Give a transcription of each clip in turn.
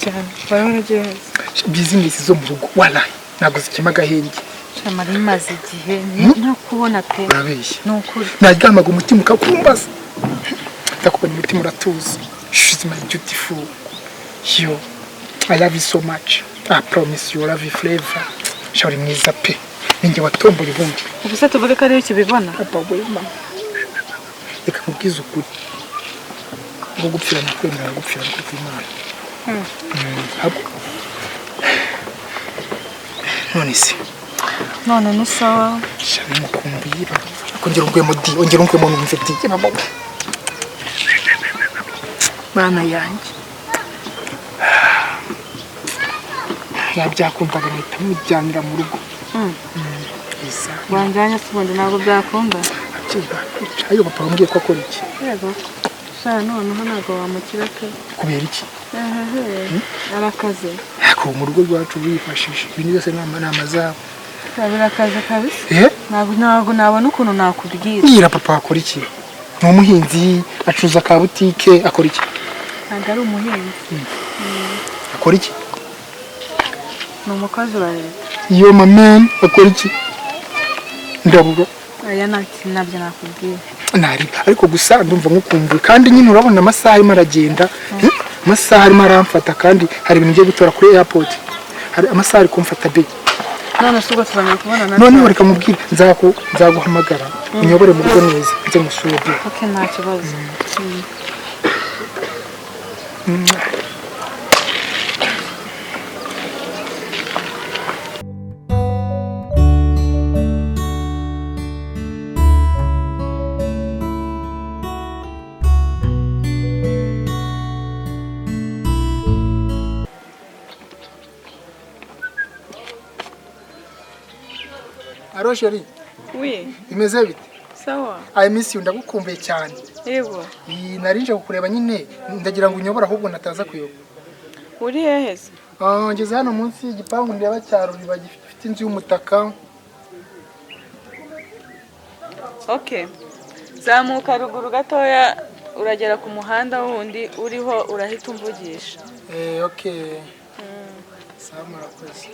cyane barongeye business zo mu rugo wallahi naguze kimagahenge Shamari maze igihe nta kubona pe urabeshya nukuri naryamaga umutima ukakumbaza ndakubona umutima uratuza she's my beautiful yo I love you so much I promise you love you flavor shawari mwiza pe ninjye watomboye ibumbi ubuse tuvuge ko ari ikibibona papa wema reka kubwiza ukuri ngo gupfira nakwemera gupfira ku Imana none ni sawa shami mukumbuye bakongera ungwemo di ongera ungwemo numve di mama bana yanjye yabyakumvaga nita mujyanira mu rugo isa wanjanya sibundi ntabwo byakunda ayo papa wambwiye ko akora iki yego sha none ntabwo wamukira pe kubera iki arakaze ko mu rugo rwacu bifashisha ibintu byose n'ama zabo birakaze kabisa ntabwo nabona ukuntu nakubwira ngira papa akora iki ni umuhinzi acuza ka butike akora iki ntabwo ari umuhinzi akora iki ni umukozi wa leta iyo mamen akora iki ndabura aya nabyo nakubwira nari ariko gusa ndumva nkukumbuye kandi nyine urabona amasaha arimo aragenda amasaha arimo aramfata kandi hari ibintu ngiye gutora kuri airport hari amasaha ari kumfata be none suko tubanye kubona none reka mubwire nzaguhamagara unyobore mu rugo neza nze musure byo okay nta kibazo Aro sheri oui imeze bite sawa I miss you ndagukumbuye cyane yego narinje kukureba nyine ndagira ngo unyobora ahubwo nataza kuyoba uri heheze ngeze hano munsi y'igipangu ndeba cyaro bagifite inzu y'umutaka okay zamuka ruguru gatoya uragera ku muhanda wundi uriho urahita umvugisha okay sawa murakoze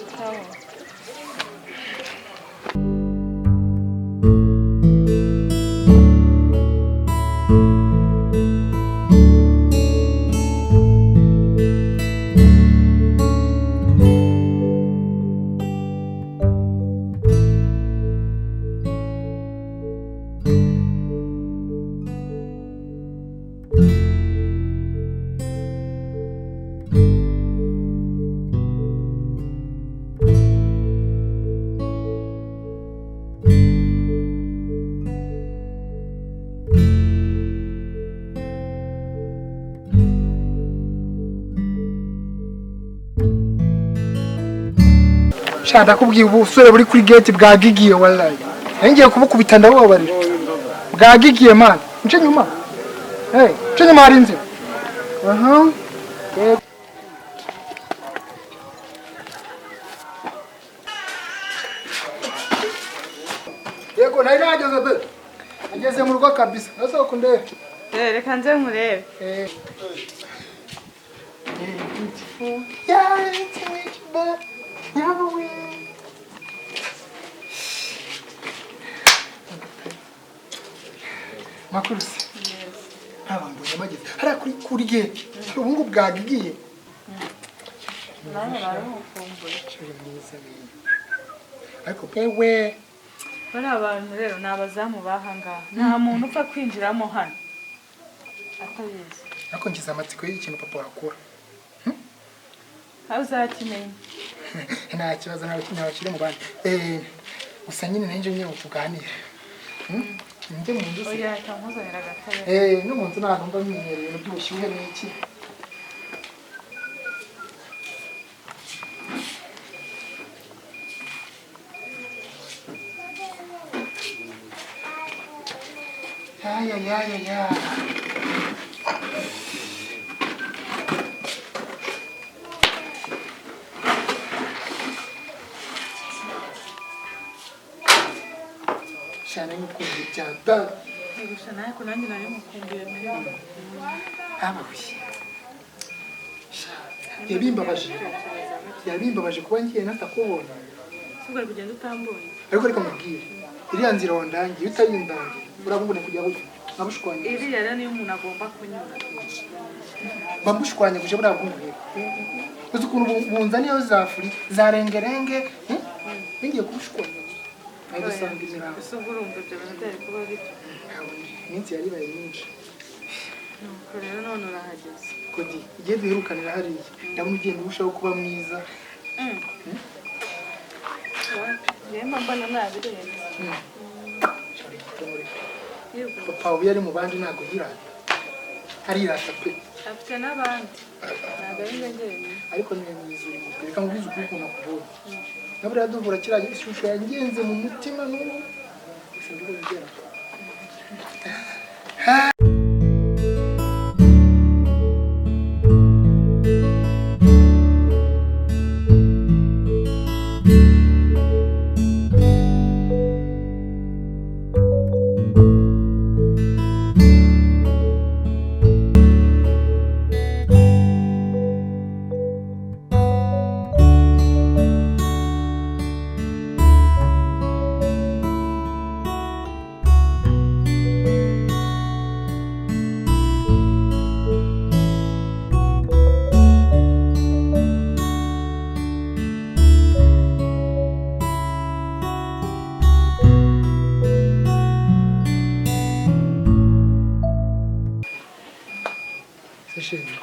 Shada kubwiye ubusore buri kuri gate bwa gigiye wallahi ngiye kubukubita ndababarira bwa gigiye man nce nyuma nce nyuma hari inzira yego nari nageze be ageze mu rugo kabisa nasoko ndebe reka nze nkurebe beautiful yeah it's beautiful yawe makurusi abambonye mageze hari kuri gate ubungu bwagigiye nawe baramukumbuye ariko pewe bari abantu rero nabazamu bahanga nta muntu upfa kwinjiramo hano atabizi ariko ngize amatsiko y'ikintu papa wakora aho uzakimenya nta kibazo ntabakiri mu bandi gusa nyine nanjye nyine tuganire njye mu nzu oya tamuzanira gatare no mu nzu ntabwo mba menyereye ibintu by'ubushyuhe n'iki ya Shana mukumbuye cyada gusa naye ko nanjye nari mukumbuye pe ababuye yabimbabaje kuba ngiye natakubona. Sibwo kugenda utambonye. Ariko reka mubwire iriya nzira wandangiye utayindangiye urabubone kujya buke nabushwanya. Iriya rero niyo umuntu agomba kunyura. Bamushwanya kuje burabumwe. Uzi ukuntu bunzaniyeho zafuri zarengerenge ngiye kubushwanya. Ayidusanga imirambo. Ese ubwo urumva ibyo bintu byari kuba bito. Iminsi yari baye myinshi. Nuko rero none urahageze. Kodi igihe duherukanira hariya ndabona ugiye urushaho kuba mwiza. Yemba mbana nabirenze. Papa ubu yari mu bandi ntabwo yirata. Arirata pe. Afite n'abandi. Ntabwo ari njyenyine. Ariko ni mwiza reka ngubize ukuntu nakubonye. Nabura duhura kiriya gishusho yangenze mu mutima n'ubu. Sindiko bigera.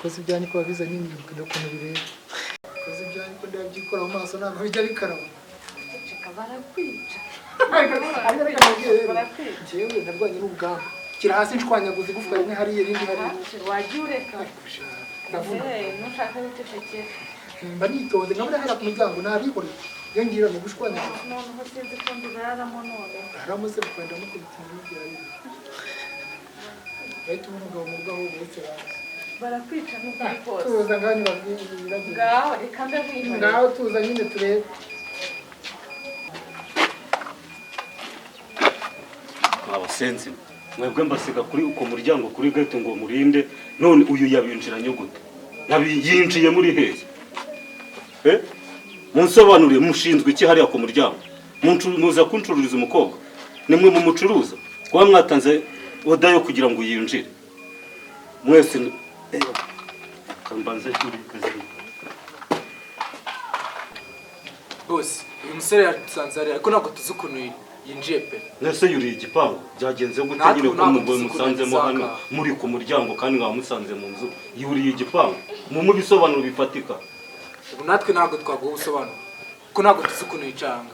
Kozi byani ko babiza nini kudo kuntu bireba. Kozi byani ko ndabyikora mu maso ntabwo bijya bikaraba. Cheka barakwica. Jewe ndarwanye n'ubwamba. Kira hasi nshwanyaguza igufwa rimwe hariye rindi hariye. Wagiye ureka. Ndavuga. Nushaka gucecekera. Mba nitonze nabura hara ku muryango nabibona. Iyo ngira mu gushwanya. None ho sinzi ko ndiraramo none. Haramuse kwenda no kubitira y'ibyayi. Yahita umugabo mu bwaho bwose basi. Barakwica n'ukuri kose. Tuza ngani babwira. Ngaho reka mbe kwihora. Ngaho tuza nyine turebe. Abasenzi mwebwe mbasiga kuri uko muryango kuri gate ngo murinde none uyu yabinjiranye gute yinjiye muri heza munsobanurire mushinzwe iki hariya ku muryango muza kuncururiza umukobwa nimwe mu mucuruza kuba mwatanze oda yo kugira ngo yinjire mwese kambanze kuri kazi bose uyu musore yasanze ari ariko ntabwo tuzi ukuntu yinjiye pe. Nese yuriye igipangu byagenze gute nyine ko mugoye musanzemo hano muri ku muryango kandi mwamusanze mu nzu yuriye igipangu mu bisobanuro bifatika. Ubu natwe ntabwo twaguha ubusobanuro kuko ntabwo tuzi ukuntu yicanga.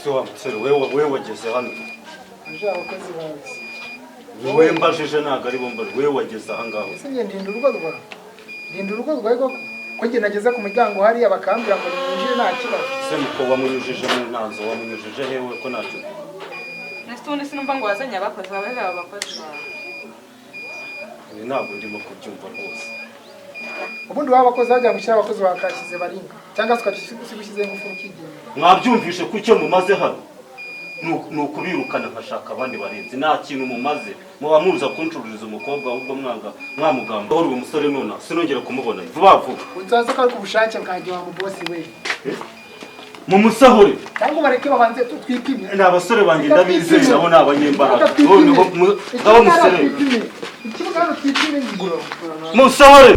So amusore wewe wageze hano Aje abakozi bawe. wewe mbajije ntago ari bomba wewe wageze aha ngaho. Ese ndinda urugo rwawe. Ndinda urugo rwawe ko nge nageze ku muryango hariya bakambira ngo ninjire nta kibazo. Se muko wamunyujije mu ntanzo wamunyujije hewe ko nacyo. Nestone sinumva ngo wazanye abakozi babaje abakozi bawe. Ni ntabwo ndimo kubyumva rwose. Ubundi wabakozi bajya gushyira abakozi bakashize baringa cyangwa tukabishyize ingufu ukigenda. Mwabyumvishe ko icyo mumaze hano nukubirukana nkashaka abandi barinzi nta kintu mumaze muba muza kuncururiza umukobwa ahubwo mwamugamba uri umusore none sinongera kumubona vuba vuba. Unzaza ko ari kubushake bwanjye wa mubosi we. Mu musahure cyangwa bareke babanze twipime. ni abasore banjye ndabizeye nabo ni abanyembaraga noneho ngabo musore ikibuga hano twipime ngiro musahure.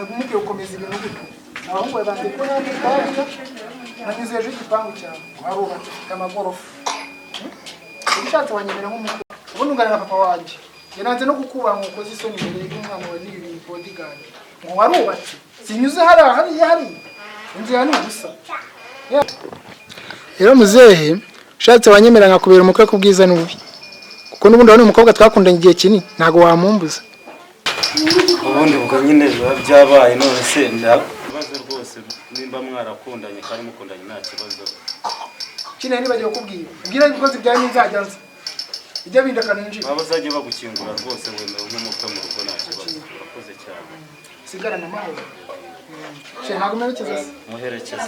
mubwiye gukomeza ibintu gutyo abahungu babanje ko nandi kariya nanyuze ejo igipangu cyawe warubatse ufite amagorofa ubishatse wanyemera nk'umukuru ubundi ungana na papa wanjye yananze no gukubaha umukozi isoni imbere y'umwana wa n'ibi bodyguard ngo warubatse sinyuze hariya inzira ni ubusa rero muzehe ushatse wanyemera nkakubera umukwe ku bwiza n'ubi kuko n'ubundi wari umukobwa twakundanye igihe kinini ntago wamumbuza ubundi ubwo nyine biba byabaye none se ibibazo rwose nimba mwarakundanye kandi mukundanye nta kibazo kine nibagiye kubwira ubwira ibikozi byanyu nzajya nza ijya bindakana injira abazajye bagukingura rwose wemewe nk'umukwe mu rugo nta kibazo urakoze cyane sigarana amahoro ntabwo merekeza muherekeza